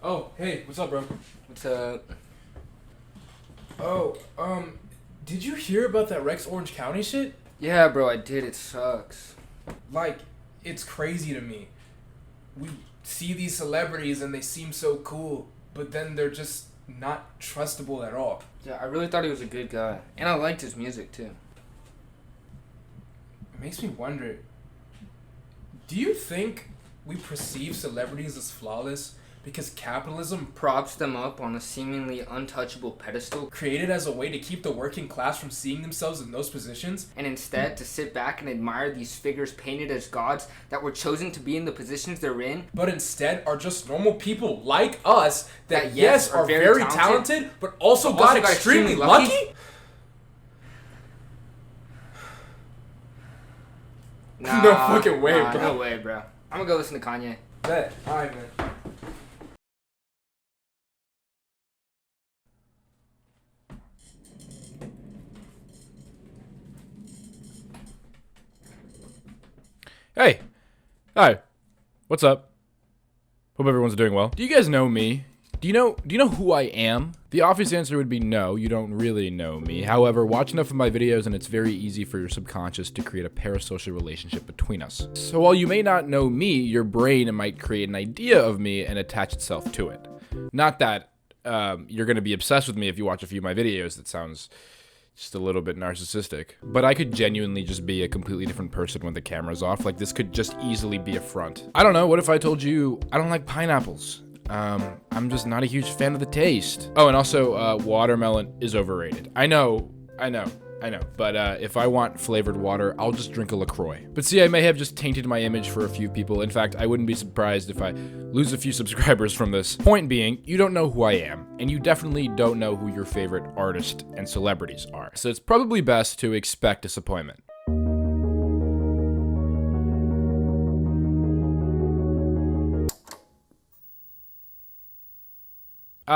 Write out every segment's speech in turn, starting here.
Oh, hey, what's up, bro? What's up? Oh, did you hear about that Rex Orange County shit? Yeah, bro, I did. It sucks. Like, it's crazy to me. We see these celebrities and they seem so cool, but then they're just not trustable at all. Yeah, I really thought he was a good guy. And I liked his music, too. It makes me wonder, do you think we perceive celebrities as flawless because capitalism Props them up on a seemingly untouchable pedestal, created as a way to keep the working class from seeing themselves in those positions? and instead to sit back and admire these figures painted as gods that were chosen to be in the positions they're in? But instead are just normal people like us that, That, yes, are very talented, but also got extremely lucky? Nah, No fucking way, nah, bro. No way, bro. I'm gonna go listen to Kanye. Bet. Alright, man. Hey. Hi. What's up? Hope everyone's doing well. Do you guys know me? Do you know who I am? The obvious answer would be no, you don't really know me. However, watch enough of my videos and it's very easy for your subconscious to create a parasocial relationship between us. So while you may not know me, your brain might create an idea of me and attach itself to it. Not that you're gonna be obsessed with me if you watch a few of my videos. That sounds just a little bit narcissistic. But I could genuinely just be a completely different person when the camera's off. Like, this could just easily be a front. I don't know, what if I told you I don't like pineapples? I'm just not a huge fan of the taste. Oh, and also, watermelon is overrated. I know. But if I want flavored water, I'll just drink a LaCroix. But see, I may have just tainted my image for a few people. In fact, I wouldn't be surprised if I lose a few subscribers from this. Point being, you don't know who I am, and you definitely don't know who your favorite artist and celebrities are. So it's probably best to expect disappointment.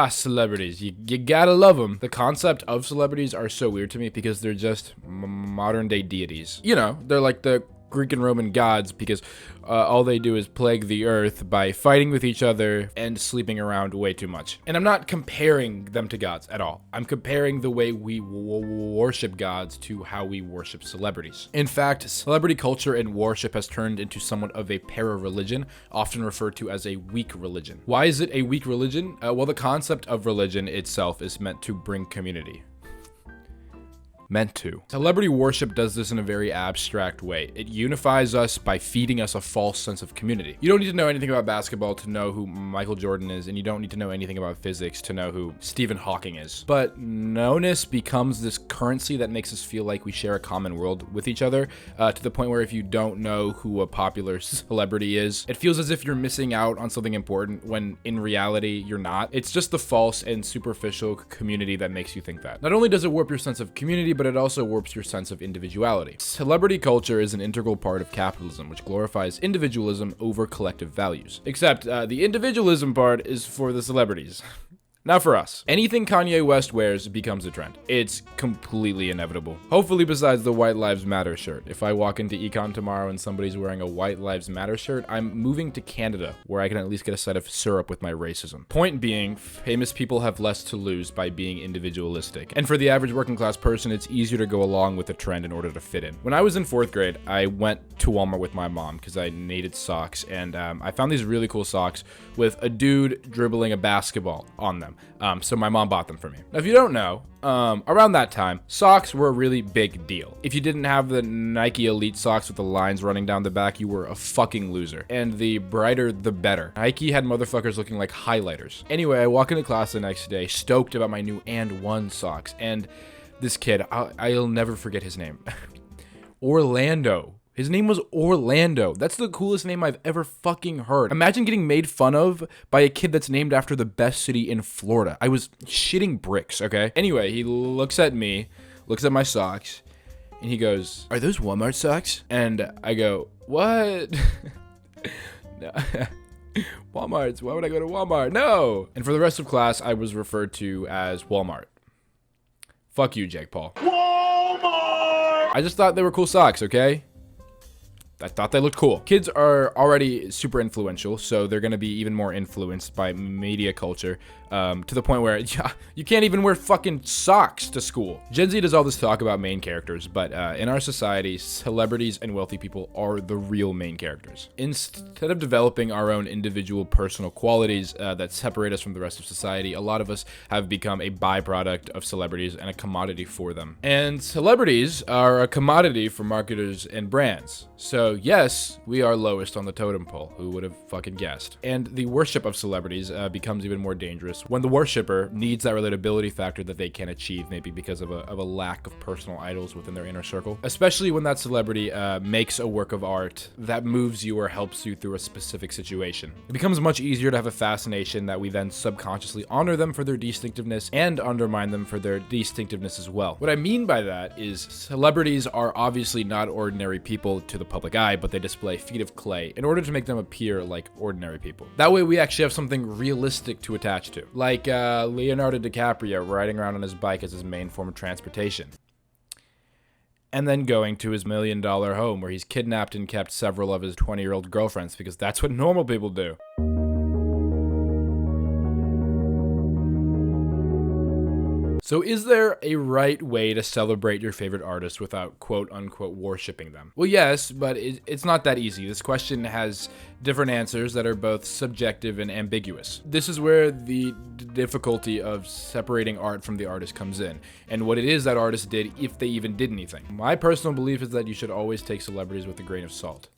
Celebrities. You gotta love them. The concept of celebrities are so weird to me because they're just modern day deities. You know, they're like the Greek and Roman gods because all they do is plague the earth by fighting with each other and sleeping around way too much. And I'm not comparing them to gods at all. I'm comparing the way we worship gods to how we worship celebrities. In fact, celebrity culture and worship has turned into somewhat of a para-religion, often referred to as a weak religion. Why is it a weak religion? Well, the concept of religion itself is meant to bring community. Meant to. Celebrity worship does this in a very abstract way. It unifies us by feeding us a false sense of community. You don't need to know anything about basketball to know who Michael Jordan is, and you don't need to know anything about physics to know who Stephen Hawking is. But knowness becomes this currency that makes us feel like we share a common world with each other, to the point where if you don't know who a popular celebrity is, it feels as if you're missing out on something important when in reality you're not. It's just the false and superficial community that makes you think that. Not only does it warp your sense of community, but it also warps your sense of individuality. Celebrity culture is an integral part of capitalism, which glorifies individualism over collective values. Except the individualism part is for the celebrities. Now for us. Anything Kanye West wears becomes a trend. It's completely inevitable. Hopefully besides the White Lives Matter shirt. If I walk into Econ tomorrow and somebody's wearing a White Lives Matter shirt, I'm moving to Canada, where I can at least get a side of syrup with my racism. Point being, famous people have less to lose by being individualistic. And for the average working class person, it's easier to go along with the trend in order to fit in. When I was in 4th grade, I went to Walmart with my mom because I needed socks, and I found these really cool socks with a dude dribbling a basketball on them. So my mom bought them for me. Now, if you don't know, around that time, socks were a really big deal. If you didn't have the Nike Elite socks with the lines running down the back, you were a fucking loser. And the brighter, the better. Nike had motherfuckers looking like highlighters. Anyway, I walk into class the next day, stoked about my new And One socks. And this kid, I'll never forget his name. Orlando. His name was Orlando. That's the coolest name I've ever fucking heard. Imagine getting made fun of by a kid that's named after the best city in Florida. I was shitting bricks, okay? Anyway, he looks at me, looks at my socks, and he goes, "Are those Walmart socks?" And I go, "What?" No. Walmart's, why would I go to Walmart? No! And for the rest of class, I was referred to as Walmart. Fuck you, Jake Paul. Walmart! I just thought they were cool socks, okay? I thought they looked cool. Kids are already super influential, so they're going to be even more influenced by media culture, to the point where you can't even wear fucking socks to school. Gen Z does all this talk about main characters, but in our society, celebrities and wealthy people are the real main characters. Instead of developing our own individual personal qualities that separate us from the rest of society, a lot of us have become a byproduct of celebrities and a commodity for them. And celebrities are a commodity for marketers and brands. So yes, we are lowest on the totem pole. Who would have fucking guessed? And the worship of celebrities becomes even more dangerous when the worshiper needs that relatability factor that they can achieve, maybe because of a lack of personal idols within their inner circle. Especially when that celebrity makes a work of art that moves you or helps you through a specific situation. It becomes much easier to have a fascination that we then subconsciously honor them for their distinctiveness and undermine them for their distinctiveness as well. What I mean by that is celebrities are obviously not ordinary people to the public eye, but they display feet of clay in order to make them appear like ordinary people. That way we actually have something realistic to attach to. Like Leonardo DiCaprio riding around on his bike as his main form of transportation. And then going to his $1 million home where he's kidnapped and kept several of his 20-year-old girlfriends, because that's what normal people do. So is there a right way to celebrate your favorite artist without quote-unquote worshipping them? Well, yes, but it's not that easy. This question has different answers that are both subjective and ambiguous. This is where the difficulty of separating art from the artist comes in, and what it is that artist did, if they even did anything. My personal belief is that you should always take celebrities with a grain of salt.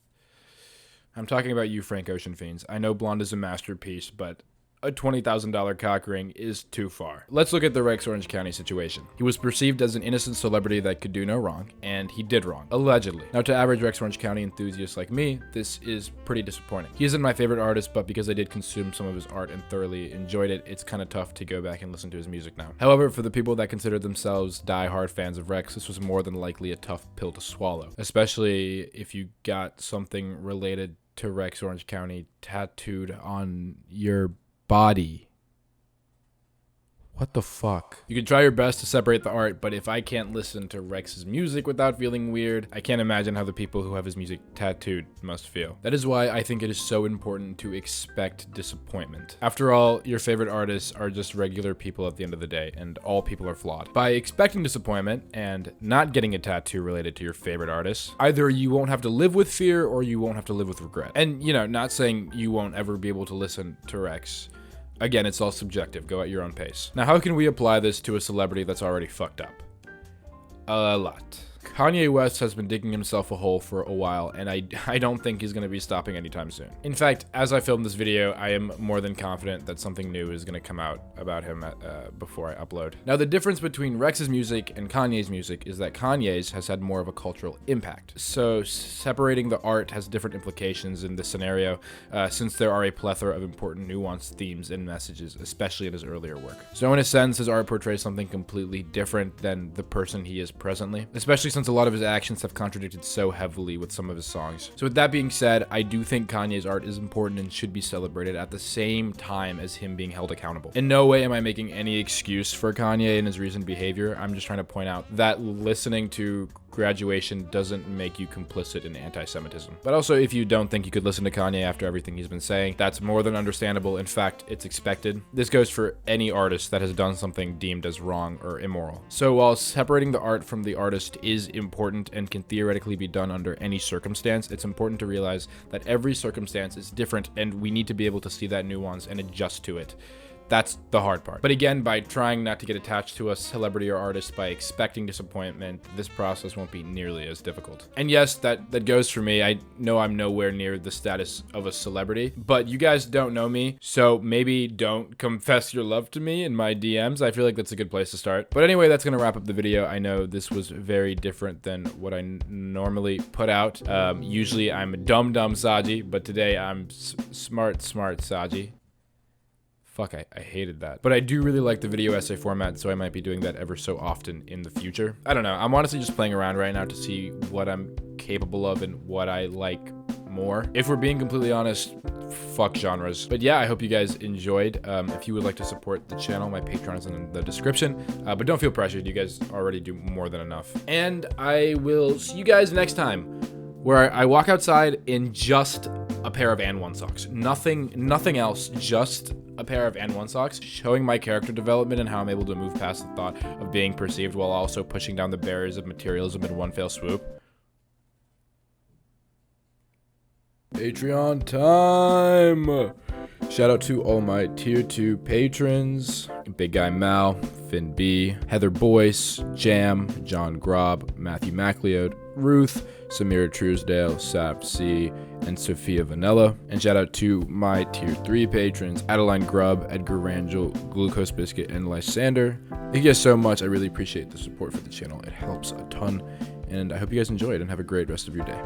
I'm talking about you, Frank Ocean fiends. I know Blonde is a masterpiece, but a $20,000 cock ring is too far. Let's look at the Rex Orange County situation. He was perceived as an innocent celebrity that could do no wrong, and he did wrong, allegedly. Now, to average Rex Orange County enthusiasts like me, this is pretty disappointing. He isn't my favorite artist, but because I did consume some of his art and thoroughly enjoyed it, it's kind of tough to go back and listen to his music now. However, for the people that consider themselves die-hard fans of Rex, this was more than likely a tough pill to swallow, especially if you got something related to Rex Orange County tattooed on your body. What the fuck? You can try your best to separate the art, but if I can't listen to Rex's music without feeling weird, I can't imagine how the people who have his music tattooed must feel. That is why I think it is so important to expect disappointment. After all, your favorite artists are just regular people at the end of the day, and all people are flawed. By expecting disappointment and not getting a tattoo related to your favorite artist, either you won't have to live with fear or you won't have to live with regret. And, you know, not saying you won't ever be able to listen to Rex. Again, it's all subjective. Go at your own pace. Now, how can we apply this to a celebrity that's already fucked up? A lot. Kanye West has been digging himself a hole for a while, and I don't think he's going to be stopping anytime soon. In fact, as I film this video, I am more than confident that something new is going to come out about him before I upload. Now, the difference between Rex's music and Kanye's music is that Kanye's has had more of a cultural impact. So separating the art has different implications in this scenario, since there are a plethora of important nuanced themes and messages, especially in his earlier work. So in a sense, his art portrays something completely different than the person he is presently, especially since a lot of his actions have contradicted so heavily with some of his songs. So with that being said, I do think Kanye's art is important and should be celebrated at the same time as him being held accountable. In no way am I making any excuse for Kanye and his recent behavior. I'm just trying to point out that listening to Graduation doesn't make you complicit in anti-Semitism. But also, if you don't think you could listen to Kanye after everything he's been saying, that's more than understandable. In fact, it's expected. This goes for any artist that has done something deemed as wrong or immoral. So while separating the art from the artist is important and can theoretically be done under any circumstance, it's important to realize that every circumstance is different and we need to be able to see that nuance and adjust to it. That's the hard part. But again, by trying not to get attached to a celebrity or artist, by expecting disappointment, this process won't be nearly as difficult. And yes, that goes for me. I know I'm nowhere near the status of a celebrity, but you guys don't know me, so maybe don't confess your love to me in my DMs. I feel like that's a good place to start. But anyway, that's gonna wrap up the video. I know this was very different than what I normally put out. Usually I'm a dumb Saji, but today I'm smart Saji. Fuck, I hated that. But I do really like the video essay format, so I might be doing that ever so often in the future. I don't know. I'm honestly just playing around right now to see what I'm capable of and what I like more. If we're being completely honest, fuck genres. But yeah, I hope you guys enjoyed. If you would like to support the channel, my Patreon is in the description. But don't feel pressured. You guys already do more than enough. And I will see you guys next time where I walk outside in just a pair of and one socks. Nothing else, just a pair of and one socks, showing my character development and how I'm able to move past the thought of being perceived while also pushing down the barriers of materialism in one fell swoop. Patreon time! Shout out to all my tier 2 patrons: Big Guy Mal, Finn B, Heather Boyce, Jam, John Grob, Matthew MacLeod, Ruth, Samira Truesdale, Sav C, and Sophia Vanilla. And shout out to my tier 3 patrons: Adeline Grubb, Edgar Rangel, Glucose Biscuit, and Lysander. Thank you guys so much. I really appreciate the support for the channel. It helps a ton. And I hope you guys enjoyed and have a great rest of your day.